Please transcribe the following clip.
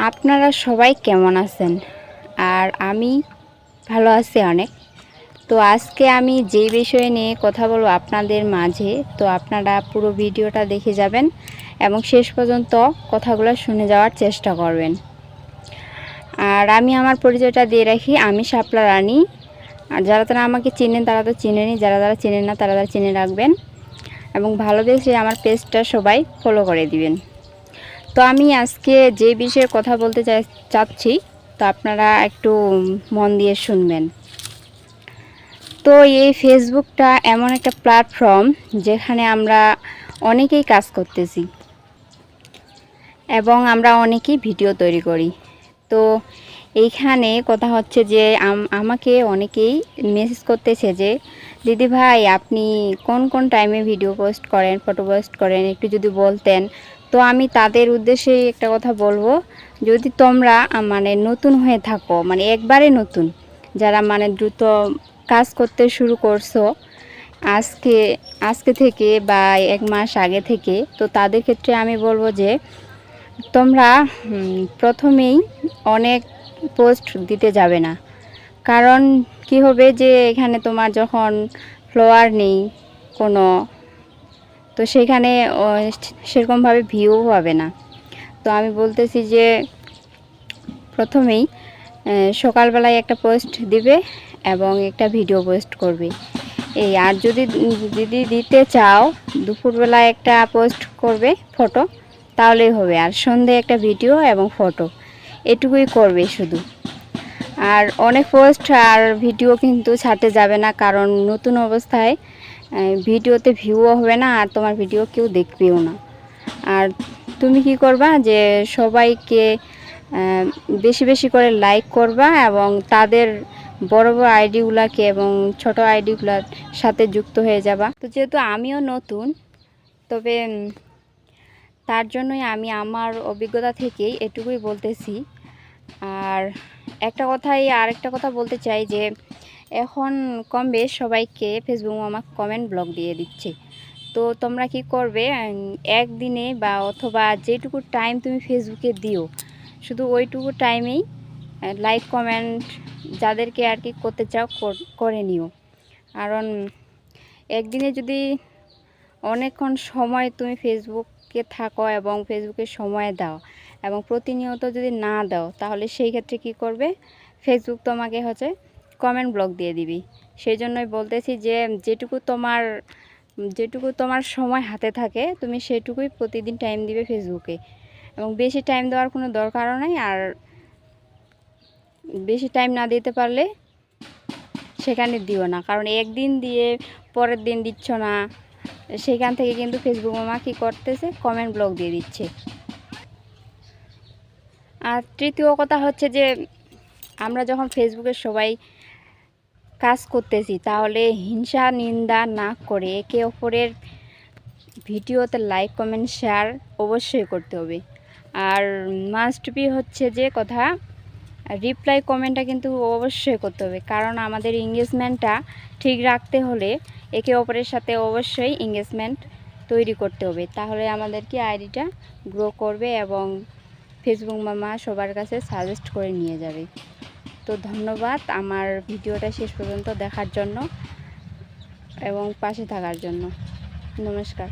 আপনারা সবাই কেমন আছেন? আর আমি ভালো আছি অনেক। তো আজকে আমি যেই বিষয় নিয়ে কথা বলবো আপনাদের মাঝে, তো আপনারা পুরো ভিডিওটা দেখে যাবেন এবং শেষ পর্যন্ত কথাগুলো শুনে যাওয়ার চেষ্টা করবেন। আর আমি আমার পরিচয়টা দিয়ে রাখি, আমি শাপলা রানী। আর যারা তারা আমাকে চেনেন তারা তো চেনেনই, যারা যারা চেনেন না তারা তারা চিনে রাখবেন এবং ভালোবেসে আমার পেজটা সবাই ফলো করে দিবেন। তো আমি আজকে যে বিষয়ে কথা বলতে চাচ্ছি, তো আপনারা একটু মন দিয়ে শুনবেন। তো এই ফেসবুকটা এমন একটা প্ল্যাটফর্ম যেখানে আমরা অনেকেই কাজ করতেছি এবং আমরা অনেকেই ভিডিও তৈরি করি। তো এইখানে কথা হচ্ছে যে আমাকে অনেকেই মেসেজ করতেছে যে দিদি ভাই আপনি কোন কোন টাইমে ভিডিও পোস্ট করেন, ফটো পোস্ট করেন, একটু যদি বলতেন। তো আমি তাদের উদ্দেশ্যে একটা কথা বলবো, যদি তোমরা মানে নতুন হয়ে থাকো, মানে একবারে নতুন, যারা মানে দ্রুত কাজ করতে শুরু করছো আজকে আজকে থেকে বা এক মাস আগে থেকে, তো তাদের ক্ষেত্রে আমি বলবো যে তোমরা প্রথমেই অনেক পোস্ট দিতে যাবে না। কারণ কি হবে যে এখানে তোমার যখন ফলোয়ার নেই কোনো, তো সেখানে সেরকমভাবে ভিউ হবে না। তো আমি বলতেছি যে প্রথমেই সকালবেলায় একটা পোস্ট দিবে এবং একটা ভিডিও পোস্ট করবে এই। আর যদি দিতে চাও দুপুরবেলায় একটা পোস্ট করবে ফটো, তাহলেই হবে। আর সন্ধে একটা ভিডিও এবং ফটো, এটুকুই করবে শুধু। আর অনেক পোস্ট আর ভিডিও কিন্তু ছাড়তে যাবে না, কারণ নতুন অবস্থায় ভিডিওতে ভিউও হবে না আর তোমার ভিডিও কেউ দেখবেও না। আর তুমি কি করবা যে সবাইকে বেশি বেশি করে লাইক করবা এবং তাদের বড় বড় আইডিগুলোকে এবং ছোট আইডিগুলোর সাথে যুক্ত হয়ে যাবা। তো যেহেতু আমিও নতুন, তবে তার জন্যই আমি আমার অভিজ্ঞতা থেকেই এটুকুই বলতেছি। আর আরেকটা কথা বলতে চাই যে এখন কম বেশ সবাইকে ফেসবুক মামা কমেন্ট ব্লক দিয়ে দিচ্ছে। তো তোমরা কি করবে, একদিনে বা অথবা যেটুকু টাইম তুমি ফেসবুকে দিও, শুধু ওইটুকু টাইমেই লাইক কমেন্ট যাদেরকে আর কি করতে চাও করে নিও। কারণ একদিনে যদি অনেকক্ষণ সময় তুমি ফেসবুকে থাকো এবং ফেসবুকে সময় দাও এবং প্রতিনিয়ত যদি না দাও, তাহলে সেই ক্ষেত্রে কি করবে, ফেসবুক তোমাকে কমেন্ট ব্লক দিয়ে দিবি। সেই জন্যই বলতেছি যে যেটুকু তোমার সময় হাতে থাকে তুমি সেটুকুই প্রতিদিন টাইম দিবে ফেসবুকে, এবং বেশি টাইম দেওয়ার কোনো দরকারও নাই। আর বেশি টাইম না দিতে পারলে সেখানে দিও না, কারণ একদিন দিয়ে পরের দিন দিচ্ছ না, সেখান থেকে কিন্তু ফেসবুক মামা কী করতেছে, কমেন্ট ব্লক দিয়ে দিচ্ছে। আর তৃতীয় কথা হচ্ছে যে আমরা যখন ফেসবুকে সবাই কাজ করতেছি, তাহলে হিংসা নিন্দা না করে একে অপরের ভিডিওতে লাইক কমেন্ট শেয়ার অবশ্যই করতে হবে। আর মাস্ট বি হচ্ছে যে কথা, রিপ্লাই কমেন্টটা কিন্তু অবশ্যই করতে হবে, কারণ আমাদের এঙ্গেজমেন্টটা ঠিক রাখতে হলে একে অপরের সাথে অবশ্যই এঙ্গেজমেন্ট তৈরি করতে হবে, তাহলে আমাদের কি আইডিটা গ্রো করবে এবং ফেসবুক মামা সবার কাছে সাজেস্ট করে নিয়ে যাবে। তো ধন্যবাদ আমার ভিডিওটা শেষ পর্যন্ত দেখার জন্য এবং পাশে থাকার জন্য। নমস্কার।